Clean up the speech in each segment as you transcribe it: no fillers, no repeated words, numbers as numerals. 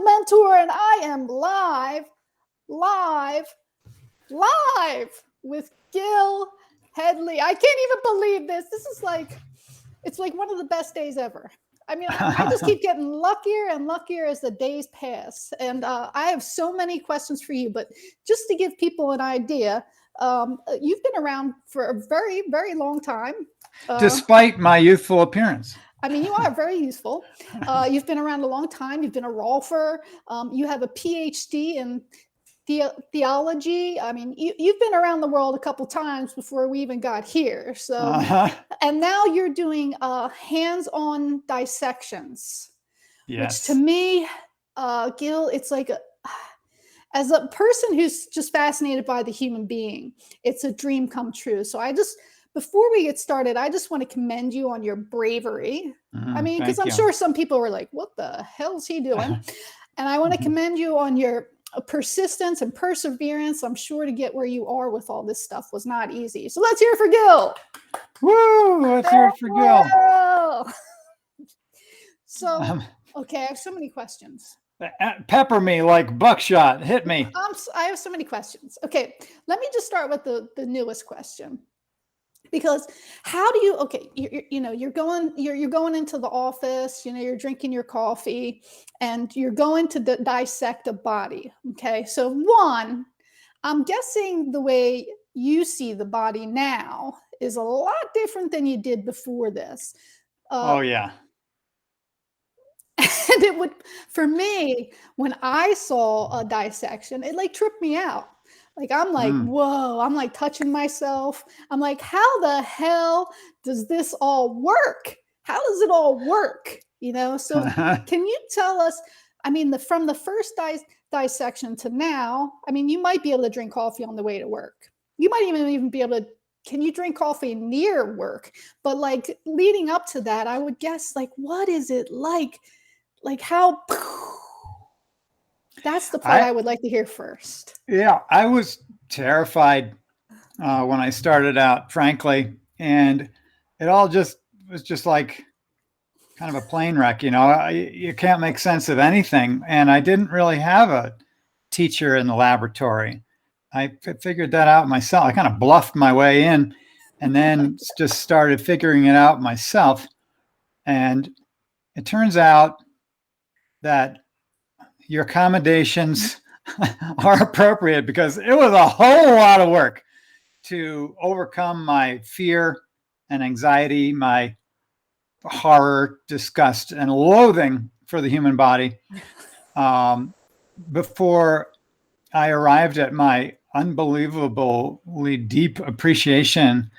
Mentor, and I am live with Gil Hedley. I can't even believe this. This is like, it's like one of the best days ever. I mean, I just keep getting luckier and luckier as the days pass. And I have so many questions for you, but just to give people an idea, you've been around for a very, very long time. Despite my youthful appearance. I mean, you are very useful. You've been around a long time. You've been a rolfer. You have a PhD in theology. I mean, you've been around the world a couple times before we even got here. So, and now you're doing hands-on dissections, yes. Which to me, Gil, it's like as a person who's just fascinated by the human being, it's a dream come true. So before we get started, I just want to commend you on your bravery. I mean, because I'm sure some people were like, what the hell's he doing? And I want to commend you on your persistence and perseverance. I'm sure to get where you are with all this stuff was not easy. So let's hear it for Gil. Woo! Let's hear it for Gil. So, okay, I have so many questions. Pepper me like buckshot. Hit me. I have so many questions. Okay, let me just start with the newest question. Because how do you, okay, you're going into the office, you're drinking your coffee and you're going to dissect a body. Okay. So one, I'm guessing the way you see the body now is a lot different than you did before this. Oh yeah. And it would, for me, when I saw a dissection, it like tripped me out. Like, I'm like, whoa, I'm like touching myself. I'm like, how the hell does this all work? How does it all work? So can you tell us, I mean, from the first dissection to now, I mean, you might be able to drink coffee on the way to work. You might even be able to, can you drink coffee near work? But like leading up to that, I would guess like, what is it like? Like how... That's the part I would like to hear first. Yeah, I was terrified when I started out, frankly, and it all was just like kind of a plane wreck. You can't make sense of anything, and I didn't really have a teacher in the laboratory. I figured that out myself. I kind of bluffed my way in, and then just started figuring it out myself. And it turns out that your accommodations are appropriate because it was a whole lot of work to overcome my fear and anxiety, my horror, disgust, and loathing for the human body before I arrived at my unbelievably deep appreciation,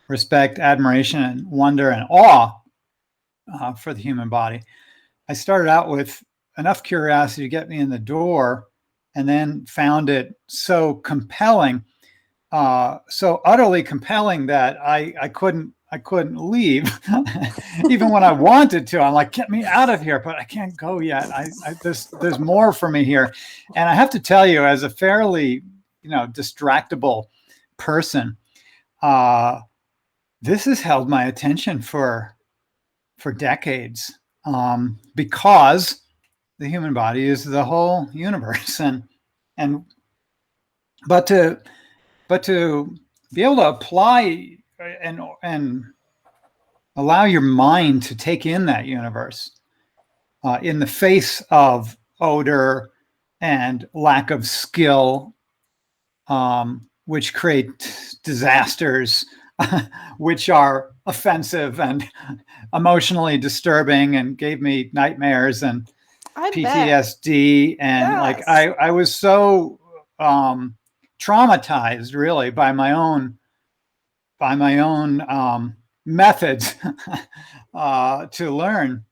respect, admiration, and wonder and awe for the human body. I started out with enough curiosity to get me in the door, and then found it so compelling, so utterly compelling that I couldn't leave, even when I wanted to. I'm like, get me out of here, but I can't go yet. There's more for me here, and I have to tell you, as a fairly distractible person, this has held my attention for decades, because the human body is the whole universe, but to be able to apply and allow your mind to take in that universe in the face of odor and lack of skill, which create disasters, which are offensive and emotionally disturbing and gave me nightmares and PTSD. And yes. Like I was so traumatized really by my own methods to learn,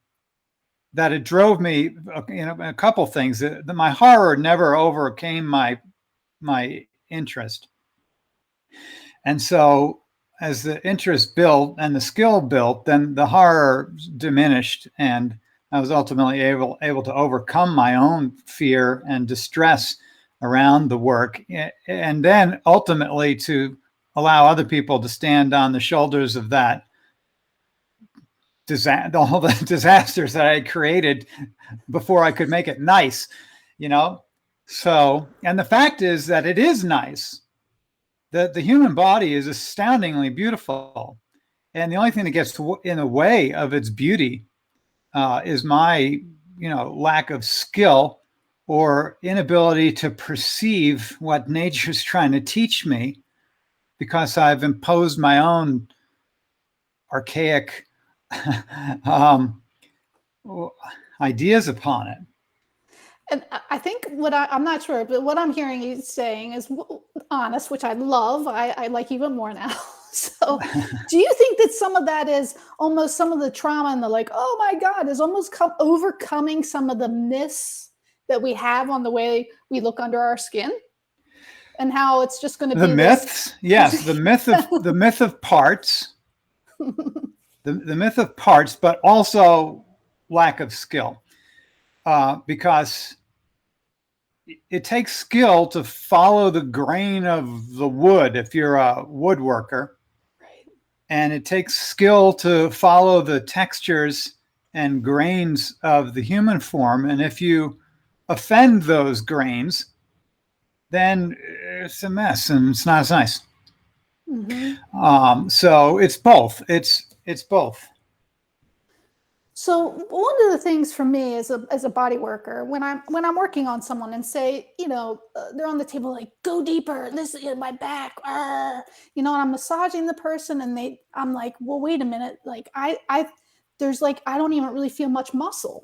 that it drove me, a couple things. That my horror never overcame my interest. And so as the interest built and the skill built, then the horror diminished, and I was ultimately able to overcome my own fear and distress around the work, and then ultimately to allow other people to stand on the shoulders of that all the disasters that I created before I could make it nice, you know? So, and the fact is that it is nice. The human body is astoundingly beautiful. And the only thing that gets in the way of its beauty is my, lack of skill or inability to perceive what nature's trying to teach me, because I've imposed my own archaic um, ideas upon it. And I think I'm not sure, but what I'm hearing you saying is honest, which I love. I like even more now. So, do you think that some of that is almost some of the trauma and the like, oh my God, is almost overcoming some of the myths that we have on the way we look under our skin? And how it's just going to be the myths, yes, the myth of parts, the myth of parts, but also lack of skill, because it takes skill to follow the grain of the wood if you're a woodworker, right. And it takes skill to follow the textures and grains of the human form. And if you offend those grains, then it's a mess and it's not as nice. Mm-hmm. So it's both. It's both. So one of the things for me as a body worker, when I'm working on someone and say, they're on the table like, go deeper, listen, my back, and I'm massaging the person, and I'm like, well, wait a minute, like there's like I don't even really feel much muscle.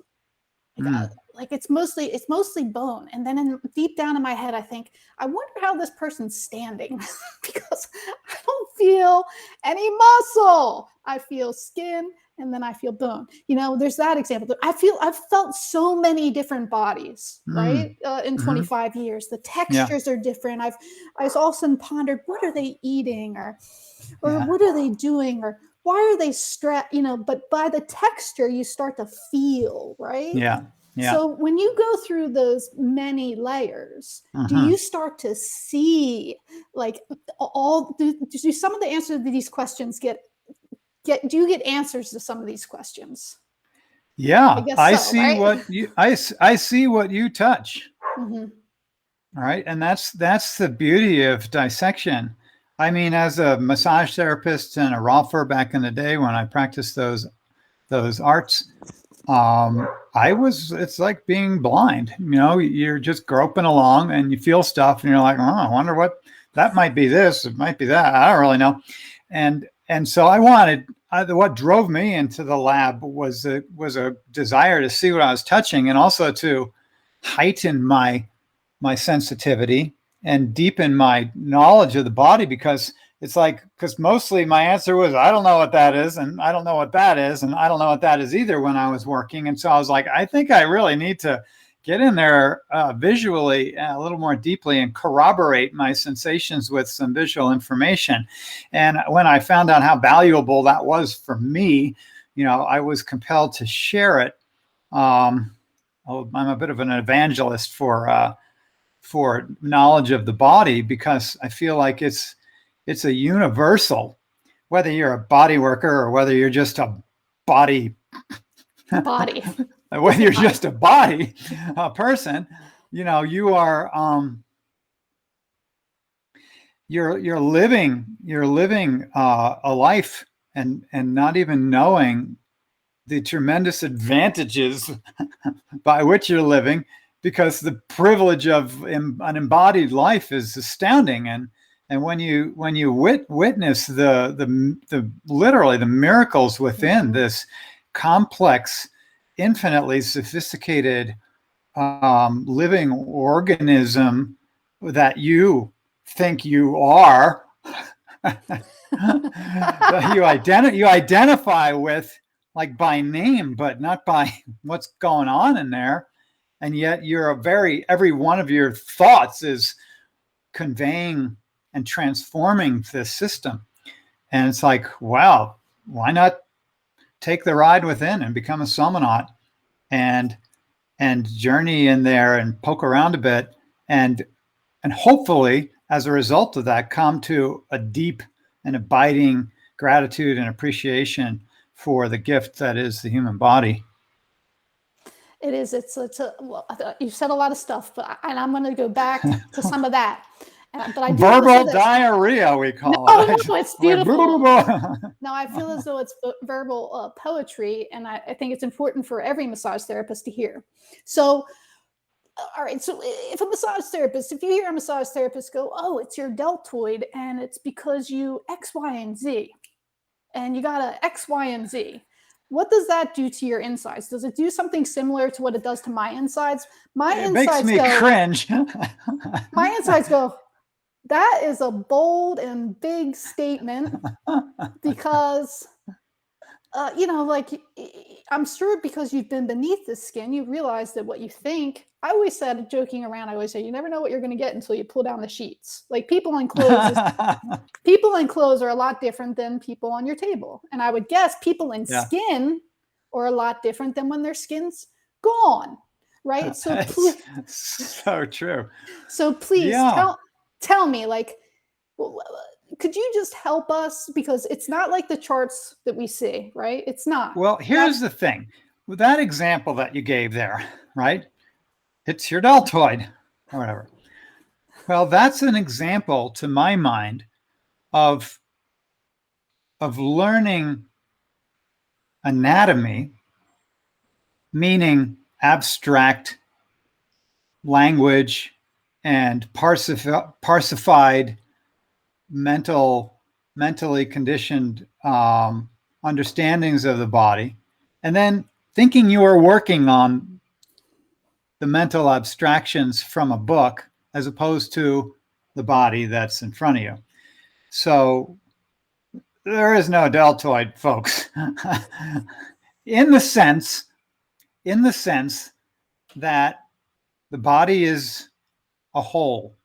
Like it's mostly bone. And then deep down in my head, I think, I wonder how this person's standing because I don't feel any muscle. I feel skin and then I feel bone. There's that example. I've felt so many different bodies, right? In 25 years, the textures are different. I've also pondered, what are they eating or what are they doing, or why are they stressed? But by the texture, you start to feel, right? Yeah. Yeah. So when you go through those many layers, do you start to see like do some of the answers to these questions do you get answers to some of these questions? Yeah, I guess I so, see right? what you I see what you touch. Mm-hmm. All right, and that's the beauty of dissection. I mean, as a massage therapist and a rolfer back in the day when I practiced those arts, it's like being blind. You're just groping along and you feel stuff and you're like, oh, I wonder what that might be. This, it might be that. I don't really know. And so what drove me into the lab was a desire to see what I was touching, and also to heighten my sensitivity and deepen my knowledge of the body, because mostly my answer was, I don't know what that is, and I don't know what that is, and I don't know what that is either when I was working. And so I was like, I think I really need to get in there visually a little more deeply and corroborate my sensations with some visual information. And when I found out how valuable that was for me, I was compelled to share it. I'm a bit of an evangelist for knowledge of the body, because I feel like it's a universal, whether you're a body worker or whether you're just a body whether you're just a body person, you are you're living a life and not even knowing the tremendous advantages by which you're living, because the privilege of an embodied life is astounding. And when you witness the literally the miracles within this complex, infinitely sophisticated living organism that you think you are, that you identify with, like by name, but not by what's going on in there. And yet every one of your thoughts is conveying and transforming this system. And it's like, wow, why not take the ride within and become a somnaut and journey in there and poke around a bit, and hopefully as a result of that come to a deep and abiding gratitude and appreciation for the gift that is the human body. It is. Well, you've said a lot of stuff, and I'm going to go back to some of that. But I do want to say Verbal this. diarrhea, we call No, it. no, it's beautiful. No, I feel as though it's verbal poetry, and I think it's important for every massage therapist to hear. So, all right. So, if you hear a massage therapist go, "Oh, it's your deltoid, and it's because you X, Y, and Z," and you got a X, Y, and Z. What does that do to your insides? Does it do something similar to what it does to my insides? It makes me cringe. My insides go, that is a bold and big statement because, like I'm sure because you've been beneath the skin, you realize that what you think. I always said, joking around, I always say, you never know what you're going to get until you pull down the sheets. Like people in clothes are a lot different than people on your table. And I would guess people in skin are a lot different than when their skin's gone. Right. So please, so true. So please tell me, like, could you just help us? Because it's not like the charts that we see, right? It's not. Well, here's the thing. With that example that you gave there, right? It's your deltoid or whatever. Well, that's an example, to my mind, of learning anatomy, meaning abstract language and parsified mentally conditioned understandings of the body, and then thinking you are working on the mental abstractions from a book as opposed to the body that's in front of you. So there is no deltoid, folks, in the sense that the body is a whole.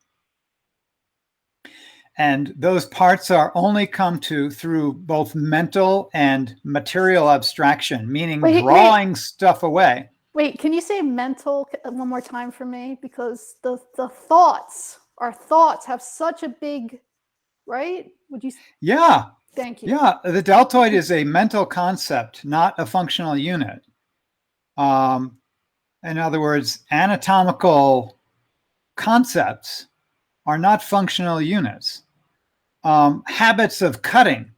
And those parts are only come to through both mental and material abstraction, meaning drawing stuff away. Wait, can you say mental one more time for me? Because the thoughts, our thoughts have such a big, right? Would you? Yeah. Thank you. Yeah. The deltoid is a mental concept, not a functional unit. In other words, anatomical concepts are not functional units. Habits of cutting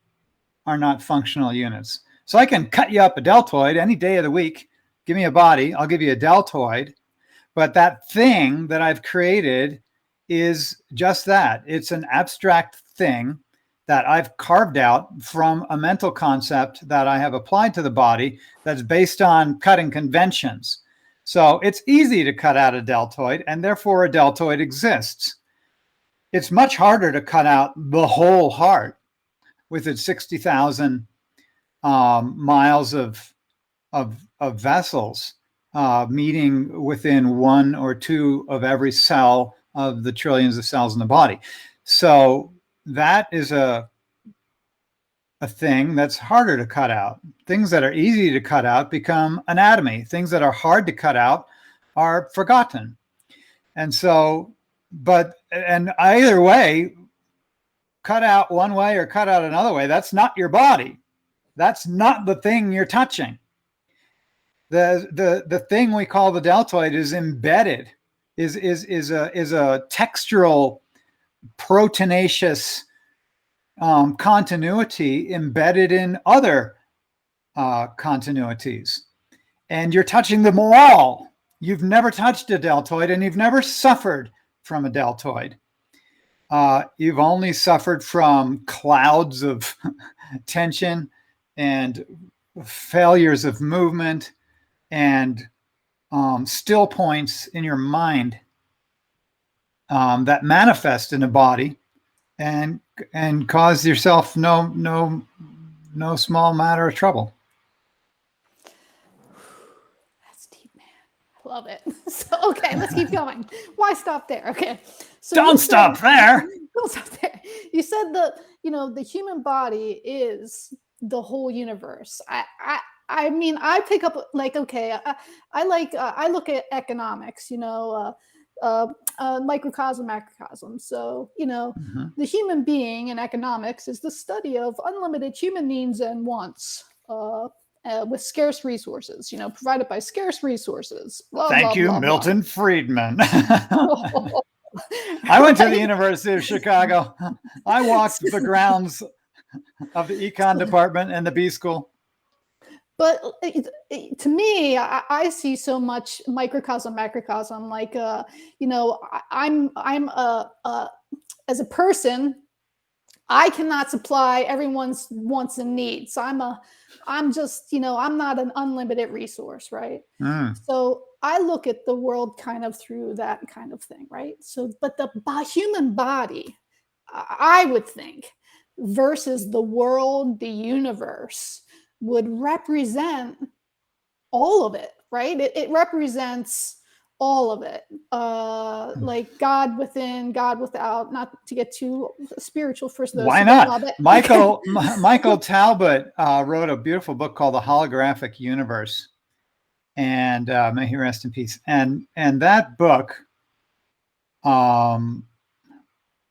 are not functional units. So I can cut you up a deltoid any day of the week. Give me a body, I'll give you a deltoid. But that thing that I've created is just that. It's an abstract thing that I've carved out from a mental concept that I have applied to the body that's based on cutting conventions. So it's easy to cut out a deltoid, and therefore a deltoid exists. It's much harder to cut out the whole heart with its 60,000 miles of vessels meeting within one or two of every cell of the trillions of cells in the body. So that is a thing that's harder to cut out. Things that are easy to cut out become anatomy. Things that are hard to cut out are forgotten. And so, and either way, cut out one way or cut out another way, that's not your body. That's not the thing you're touching. The thing we call the deltoid is embedded, is a textural, proteinaceous continuity embedded in other continuities. And you're touching them all. You've never touched a deltoid, and you've never suffered from a deltoid. You've only suffered from clouds of tension and failures of movement and still points in your mind that manifest in a body and cause yourself no small matter of trouble. That's deep, man. I love it. So, okay, let's keep going. Why stop there? Okay. So don't stop there. Don't stop there. You said the human body is the whole universe. I mean, I pick up like, okay, I look at economics, microcosm, macrocosm. So, the human being in economics is the study of unlimited human needs and wants. with scarce resources, provided by scarce resources, blah, Thank blah, you, blah, blah. Milton Friedman. I went to the University of Chicago. I walked the grounds of the econ department and the B school. But to me, I see so much microcosm, macrocosm. Like, I'm as a person, I cannot supply everyone's wants and needs. I'm just, I'm not an unlimited resource, right? So I look at the world kind of through that kind of thing, right? So, but the human body, I would think, versus the world, the universe, would represent all of it, right? It represents all of it, like God within, God without. Not to get too spiritual for those Why who not? love it. Michael Talbot wrote a beautiful book called The Holographic Universe, and may he rest in peace. And that book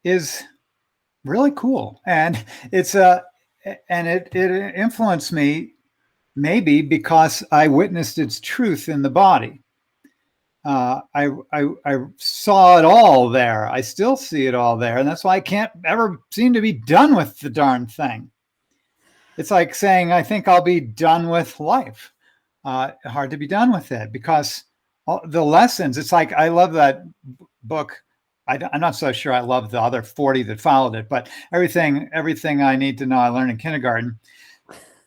is really cool, and it influenced me, maybe because I witnessed its truth in the body. I saw it all there. I still see it all there, and that's why I can't ever seem to be done with the darn thing. It's like saying, I think I'll be done with life. Hard to be done with it, because the lessons, it's like, I love that book. I'm not so sure I love the other 40 that followed it, but everything I need to know I learned in kindergarten.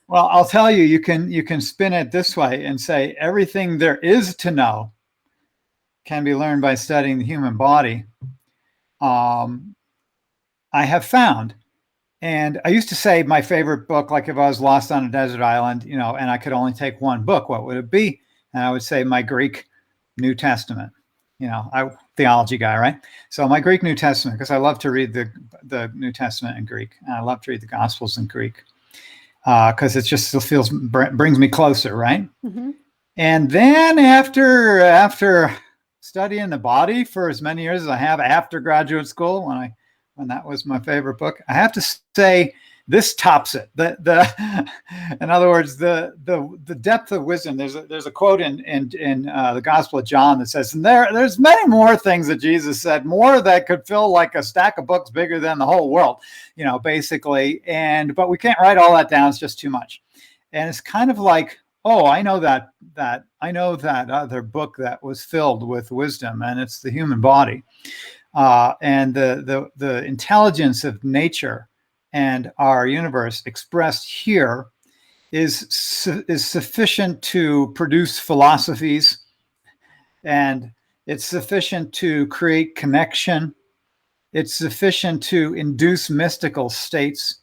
Well, I'll tell you, you can spin it this way and say everything there is to know can be learned by studying the human body. I have found, and I used to say my favorite book, like if I was lost on a desert island, and I could only take one book, what would it be? And I would say my Greek New Testament. Theology guy, right? So my Greek New Testament, because I love to read the New Testament in Greek, and I love to read the Gospels in Greek, because it just still brings me closer, right? Mm-hmm. And then after studying the body for as many years as I have after graduate school, when that was my favorite book, I have to say this tops it. In other words, the depth of wisdom. There's a quote in the Gospel of John that says, and there's many more things that Jesus said, more that could fill like a stack of books bigger than the whole world, basically. But we can't write all that down. It's just too much. And it's kind of like, oh, I know that other book that was filled with wisdom, and it's the human body, and the intelligence of nature and our universe expressed here is sufficient to produce philosophies, and it's sufficient to create connection. It's sufficient to induce mystical states.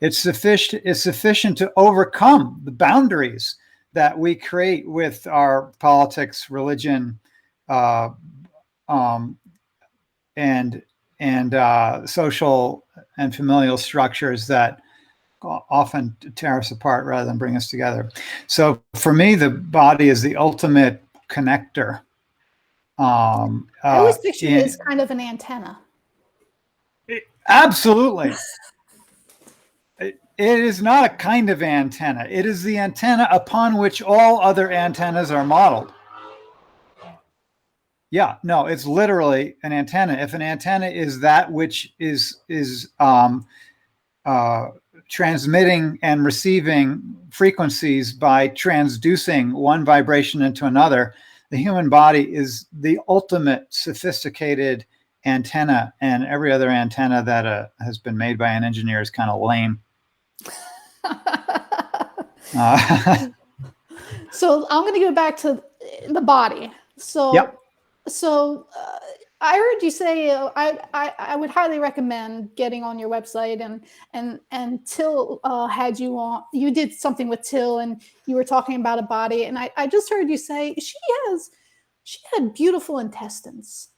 It's sufficient to overcome the boundaries that we create with our politics, religion, and social and familial structures that often tear us apart rather than bring us together. So for me, the body is the ultimate connector. I always pictured it as kind of an antenna. Absolutely. It is not a kind of antenna. It is the antenna upon which all other antennas are modeled. Yeah, no, it's literally an antenna. If an antenna is that which is transmitting and receiving frequencies by transducing one vibration into another, the human body is the ultimate sophisticated antenna, and every other antenna that has been made by an engineer is kind of lame. So I'm going to go back to the body. So, yep. I heard you say I would highly recommend getting on your website, and Till had you on. You did something with Till, and you were talking about a body, and I just heard you say she had beautiful intestines.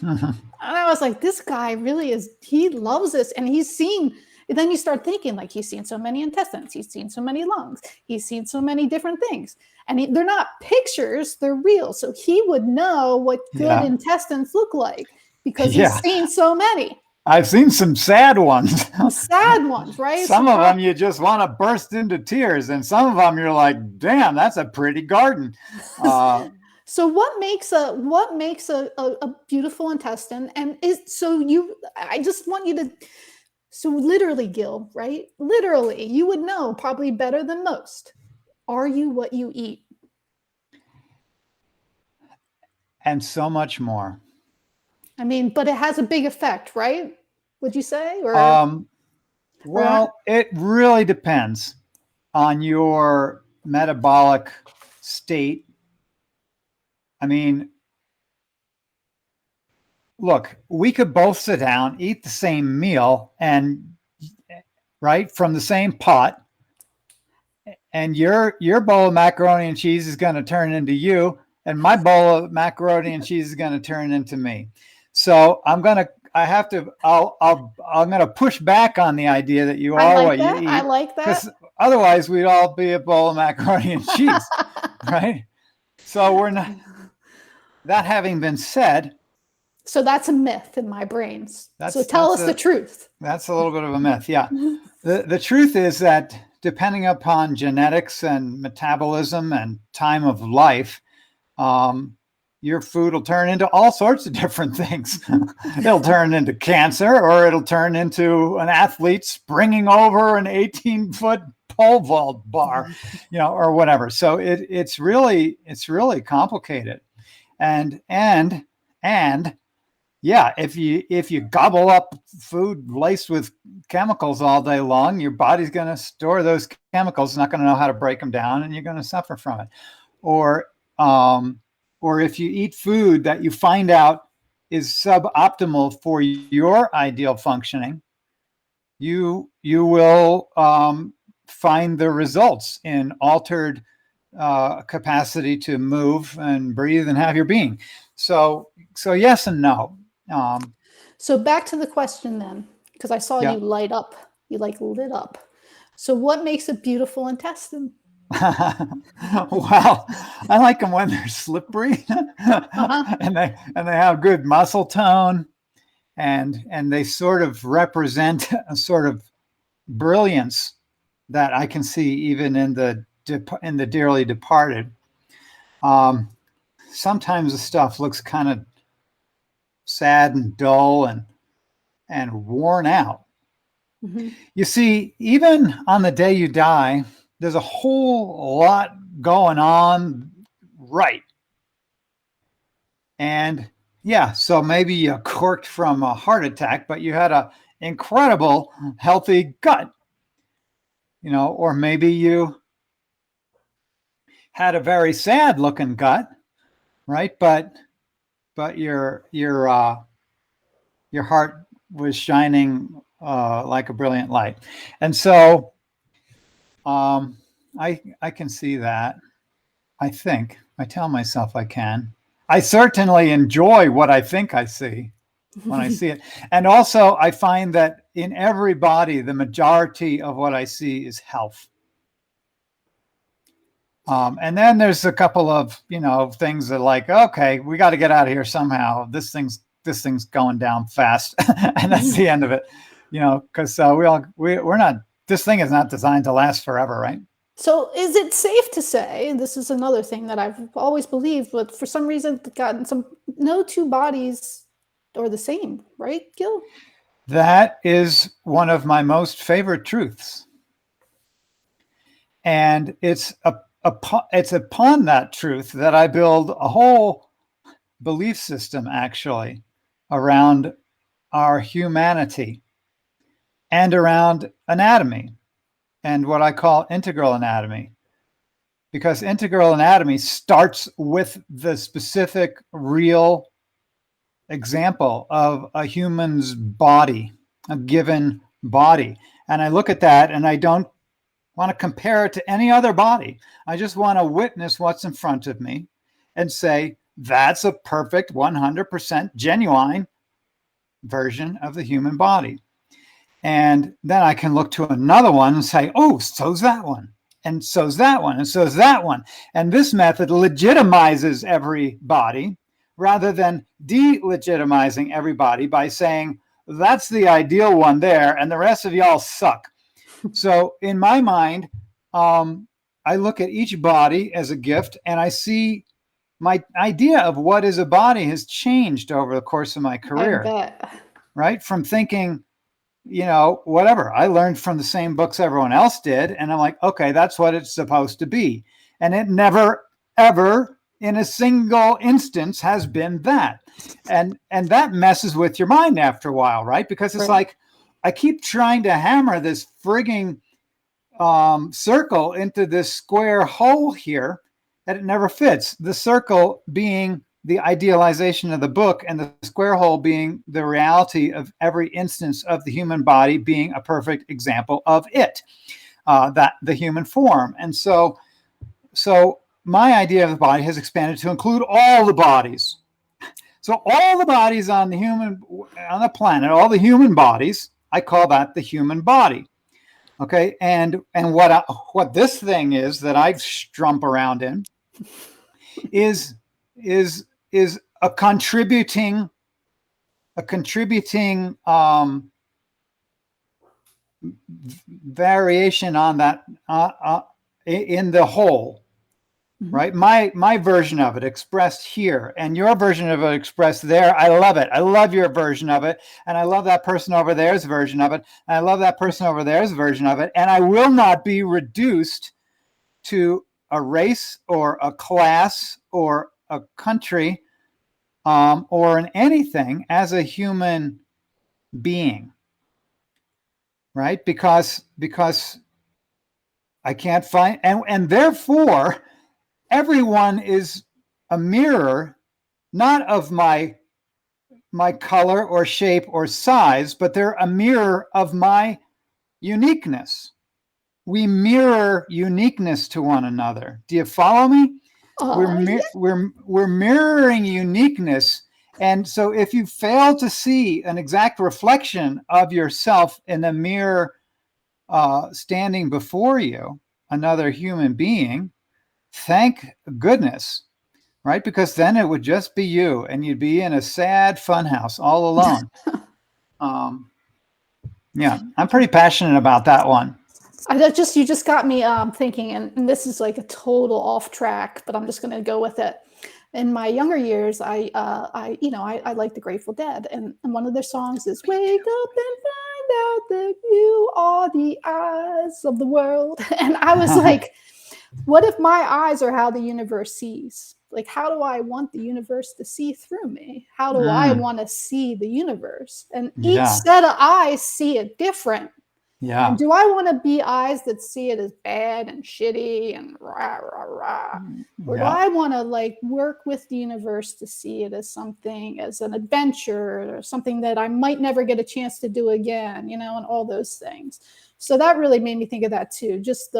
And I was like, this guy really is. He loves this, and he's seen. Then you start thinking, like, he's seen so many intestines, he's seen so many lungs, he's seen so many different things. And they're not pictures, they're real. So he would know what good intestines look like because he's seen so many. I've seen some sad ones. The sad ones, right? Some of them you just want to burst into tears, and some of them you're like, damn, that's a pretty garden. So what makes a beautiful intestine? And I just want you to, so literally, Gil, right? Literally, you would know probably better than most. Are you what you eat? And so much more. I mean, but it has a big effect, right? Would you say? Or It really depends on your metabolic state. I mean, look, we could both sit down, eat the same meal, and right from the same pot, and your bowl of macaroni and cheese is going to turn into you, and my bowl of macaroni and cheese is going to turn into me. So I'm going to push back on the idea that you are what you eat. I like that. Because otherwise we'd all be a bowl of macaroni and cheese, right? So we're not. That having been said, so that's a myth in my brains. So tell us the truth. That's a little bit of a myth, yeah. The truth is that depending upon genetics and metabolism and time of life, your food will turn into all sorts of different things. It'll turn into cancer, or it'll turn into an athlete springing over an 18-foot pole vault bar, or whatever. So it's really complicated. And yeah, if you gobble up food laced with chemicals all day long, your body's going to store those chemicals, not going to know how to break them down, and you're going to suffer from it. Or if you eat food that you find out is suboptimal for your ideal functioning, you will find the results in altered capacity to move and breathe and have your being. So yes and no. So back to the question then, because I saw you light up. You lit up. So what makes a beautiful intestine? Well, I like them when they're slippery and they have good muscle tone, and they sort of represent a sort of brilliance that I can see even in the dearly departed. Sometimes the stuff looks kind of sad and dull and worn out. Mm-hmm. You see, even on the day you die, there's a whole lot going on, right? And yeah, so maybe you corked from a heart attack, but you had an incredible healthy gut, or maybe you had a very sad looking gut, right? But your heart was shining like a brilliant light. And so I can see that. I think I tell myself I can. I certainly enjoy what I think I see when I see it. And also I find that in every body, the majority of what I see is health. And then there's a couple of, things that like, okay, we got to get out of here somehow. This thing's going down fast. And that's the end of it, because we're not, this thing is not designed to last forever, right? So is it safe to say, and this is another thing that I've always believed, but for some reason no two bodies are the same, right, Gil? That is one of my most favorite truths. And it's upon that truth that I build a whole belief system, actually, around our humanity and around anatomy and what I call integral anatomy. Because integral anatomy starts with the specific, real example of a human's body, a given body. And I look at that and I don't want to compare it to any other body. I just want to witness what's in front of me and say, that's a perfect 100% genuine version of the human body. And then I can look to another one and say, oh, so's that one. And so's that one. And so's that one. And this method legitimizes every body rather than delegitimizing everybody by saying, that's the ideal one there, and the rest of y'all suck. So in my mind, I look at each body as a gift, and I see my idea of what is a body has changed over the course of my I career, bet. right? From thinking, whatever, I learned from the same books everyone else did, and I'm like, okay, that's what it's supposed to be. And it never, ever in a single instance has been that. And that messes with your mind after a while, right? Because it's like, I keep trying to hammer this frigging circle into this square hole here that it never fits. The circle being the idealization of the book, and the square hole being the reality of every instance of the human body being a perfect example of it, that the human form. And so my idea of the body has expanded to include all the bodies. So all the bodies on the planet, all the human bodies, I call that the human body. Okay, and what this thing is that I strump around in is a contributing variation on that in the whole. Right, my version of it expressed here, and your version of it expressed there. I love it. I love your version of it, and I love that person over there's version of it, and I love that person over there's version of it. And I will not be reduced to a race or a class or a country, or in anything as a human being, right? Because I can't find, and therefore everyone is a mirror, not of my color or shape or size, but they're a mirror of my uniqueness. We mirror uniqueness to one another. Do you follow me? We're mirroring uniqueness. And so if you fail to see an exact reflection of yourself in the mirror standing before you, another human being, thank goodness, right? Because then it would just be you, and you'd be in a sad funhouse all alone. Yeah, I'm pretty passionate about that one. You just got me thinking, and this is like a total off track, but I'm just going to go with it. In my younger years, I like the Grateful Dead, and one of their songs is "Wake up and find out that you are the eyes of the world," and I was like, what if my eyes are how the universe sees? Like, how do I want the universe to see through me? How do I want to see the universe? And each set of eyes see it different. Yeah. And do I want to be eyes that see it as bad and shitty and rah, rah, rah? Or do I want to like work with the universe to see it as something, as an adventure or something that I might never get a chance to do again, and all those things. So that really made me think of that too. Just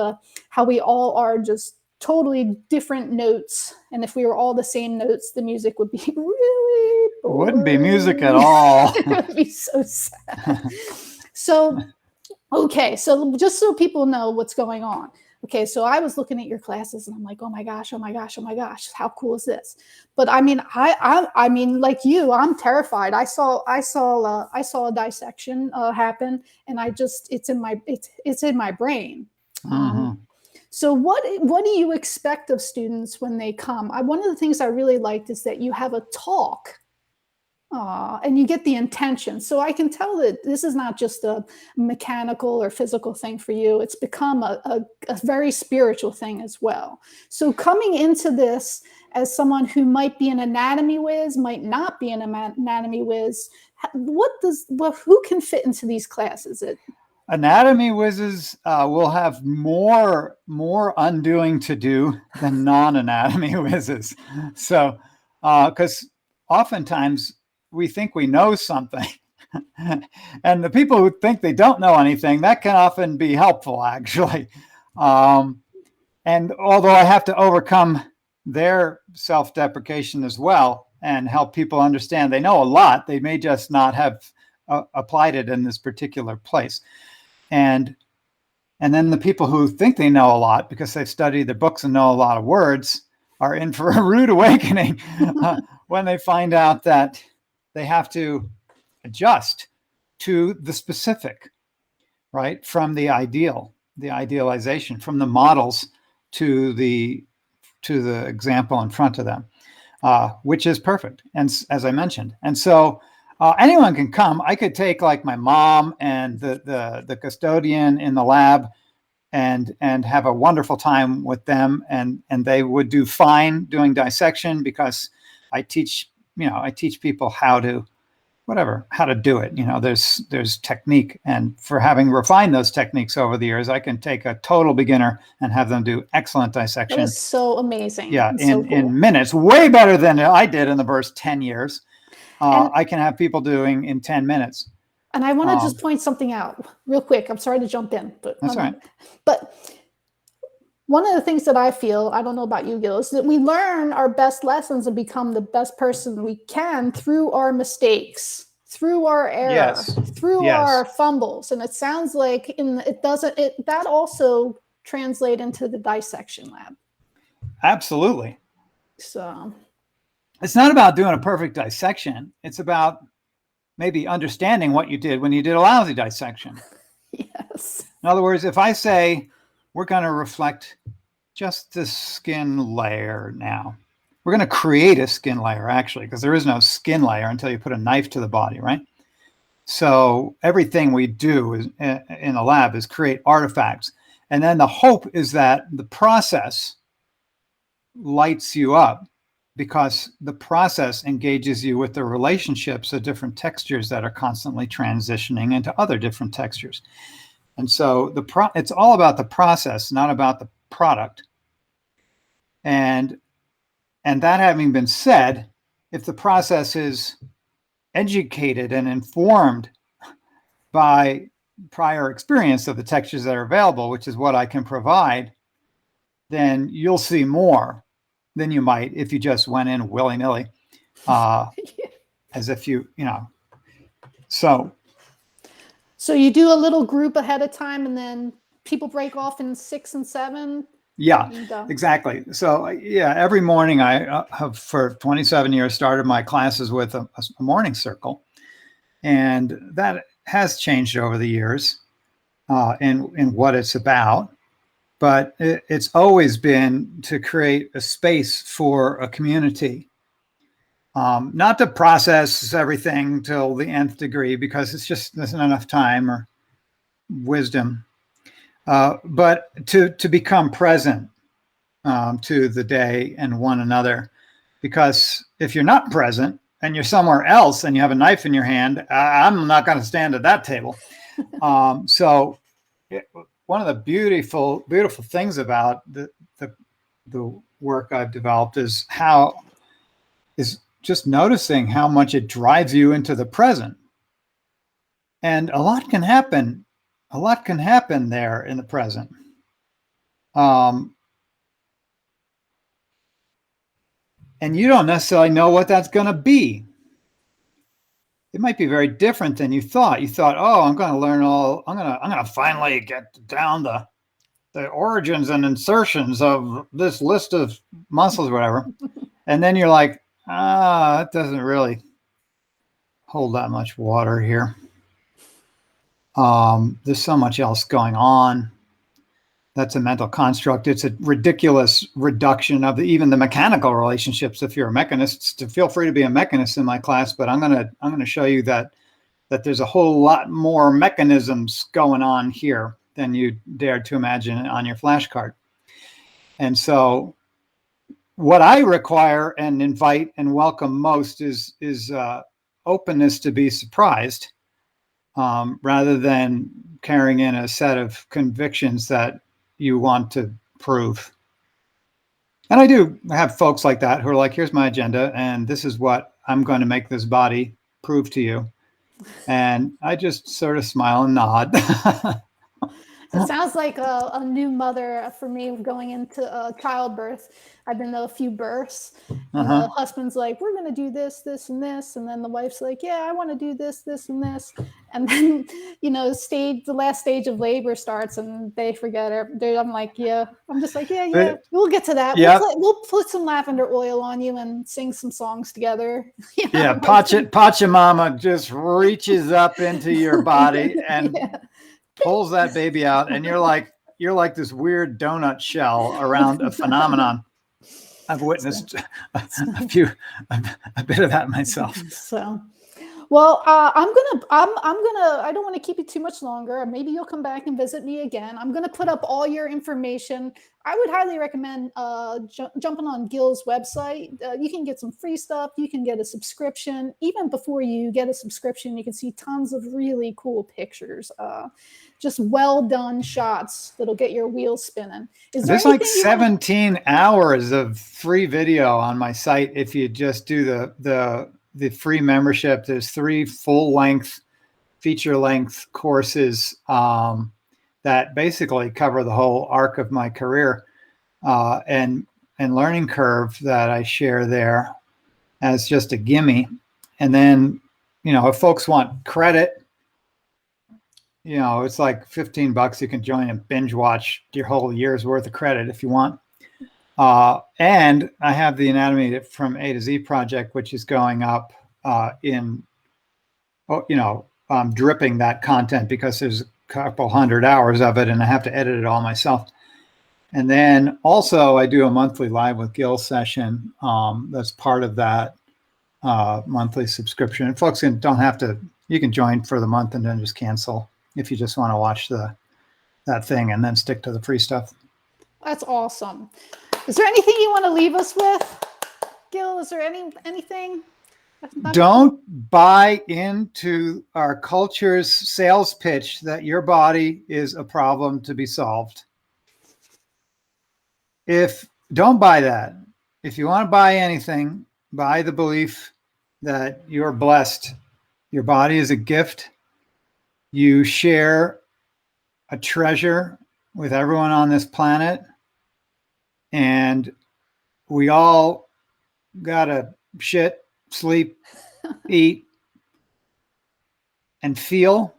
how we all are just totally different notes. And if we were all the same notes, the music would be really boring. Wouldn't be music at all. It would be so sad. So, okay. So just so people know what's going on. Okay, so I was looking at your classes and I'm like, oh my gosh, oh my gosh, oh my gosh, how cool is this? But I mean, I mean, like you, I'm terrified. I saw a dissection happen, and it's in my brain. So what do you expect of students when they come? One of the things I really liked is that you have a talk. And you get the intention. So I can tell that this is not just a mechanical or physical thing for you. It's become a very spiritual thing as well. So coming into this as someone who might be an anatomy whiz, might not be an anatomy whiz, who can fit into these classes? Anatomy whizzes will have more undoing to do than non-anatomy whizzes. So, because oftentimes we think we know something, and the people who think they don't know anything, that can often be helpful, actually. And although I have to overcome their self-deprecation as well and help people understand they know a lot, they may just not have applied it in this particular place. And then the people who think they know a lot because they've studied their books and know a lot of words are in for a rude awakening when they find out that they have to adjust to the specific, right? From the ideal, the idealization, from the models to the example in front of them, which is perfect. And as I mentioned, and so anyone can come. I could take like my mom and the custodian in the lab and have a wonderful time with them, and they would do fine doing dissection, because I teach people how to do it. There's technique, and for having refined those techniques over the years, I can take a total beginner and have them do excellent dissection. That is so amazing. Yeah, it's so cool. in minutes, way better than I did in the first 10 years. I can have people doing in 10 minutes. And I want to just point something out real quick. I'm sorry to jump in, but that's right. But one of the things that I feel, I don't know about you, Gil, is that we learn our best lessons and become the best person we can through our mistakes, through our error, through our fumbles. And it sounds like that also translate into the dissection lab. Absolutely. So it's not about doing a perfect dissection. It's about maybe understanding what you did when you did a lousy dissection. Yes. In other words, if I say we're going to reflect just the skin layer now, we're going to create a skin layer, actually, because there is no skin layer until you put a knife to the body, right? So everything we do in the lab is create artifacts. And then the hope is that the process lights you up, because the process engages you with the relationships of different textures that are constantly transitioning into other different textures. And so it's all about the process, not about the product. And that having been said, if the process is educated and informed by prior experience of the textures that are available, which is what I can provide, then you'll see more than you might if you just went in willy-nilly, as if So you do a little group ahead of time, and then people break off in 6 and 7? Yeah, exactly. So every morning I have, for 27 years, started my classes with a morning circle. And that has changed over the years in what it's about. But it's always been to create a space for a community, not to process everything till the nth degree, because there's not enough time or wisdom, but to become present to the day and one another. Because if you're not present and you're somewhere else and you have a knife in your hand, I'm not going to stand at that table. One of the beautiful things about the work I've developed is just noticing how much it drives you into the present. And a lot can happen there in the present. And you don't necessarily know what that's going to be. It might be very different than you thought. You thought, oh, I'm going to finally get down the origins and insertions of this list of muscles or whatever. And then you're like, it doesn't really hold that much water here. There's so much else going on. That's a mental construct. It's a ridiculous reduction of even the mechanical relationships. If you're a mechanist, feel free to be a mechanist in my class, but I'm gonna show you that there's a whole lot more mechanisms going on here than you dared to imagine on your flashcard. And so what I require and invite and welcome most is openness to be surprised, rather than carrying in a set of convictions that you want to prove. And I do have folks like that who are like, here's my agenda, and this is what I'm going to make this body prove to you. And I just sort of smile and nod. It sounds like a new mother for me going into childbirth. I've been to a few births, and the husband's like, "We're going to do this, this, and this," and then the wife's like, "Yeah, I want to do this, this, and this," and then the last stage of labor starts, and they forget it. I'm like, "Yeah," I'm just like, "Yeah, we'll get to that. Yep. We'll put some lavender oil on you and sing some songs together." Yeah, Pachamama just reaches up into your body and pulls that baby out, and you're like this weird donut shell around a phenomenon. I've witnessed a bit of that myself. So, well, I don't want to keep you too much longer. Maybe you'll come back and visit me again. I'm gonna put up all your information. I would highly recommend jumping on Gil's website. You can get some free stuff. You can get a subscription. Even before you get a subscription, you can see tons of really cool pictures. Just well done shots that'll get your wheels spinning. There's like 17 hours of free video on my site if you just do the free membership. There's 3 full-length, feature-length courses that basically cover the whole arc of my career and learning curve that I share there as just a gimme. And then, if folks want credit, it's like $15. You can join and binge watch your whole year's worth of credit if you want. And I have the Anatomy from A to Z project, which is going up I'm dripping that content because there's a couple hundred hours of it and I have to edit it all myself. And then also I do a monthly Live with Gil session that's part of that monthly subscription. And folks don't have to, you can join for the month and then just cancel if you just want to watch that thing and then stick to the free stuff. That's awesome. Is there anything you want to leave us with, Gil? Is there anything? Don't buy into our culture's sales pitch that your body is a problem to be solved. Don't buy that. If you want to buy anything, buy the belief that you're blessed. Your body is a gift. You share a treasure with everyone on this planet, and we all gotta shit, sleep, eat, and feel.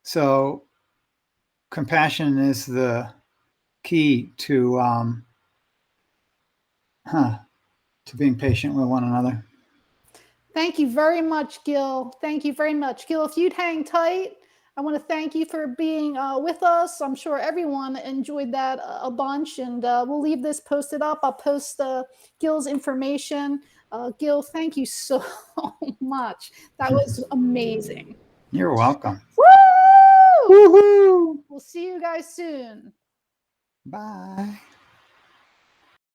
So compassion is the key to being patient with one another. Thank you very much, Gil. Thank you very much. Gil, if you'd hang tight, I want to thank you for being with us. I'm sure everyone enjoyed that a bunch, and we'll leave this posted up. I'll post Gil's information. Gil, thank you so much. That was amazing. You're welcome. Woo! Woohoo! We'll see you guys soon. Bye.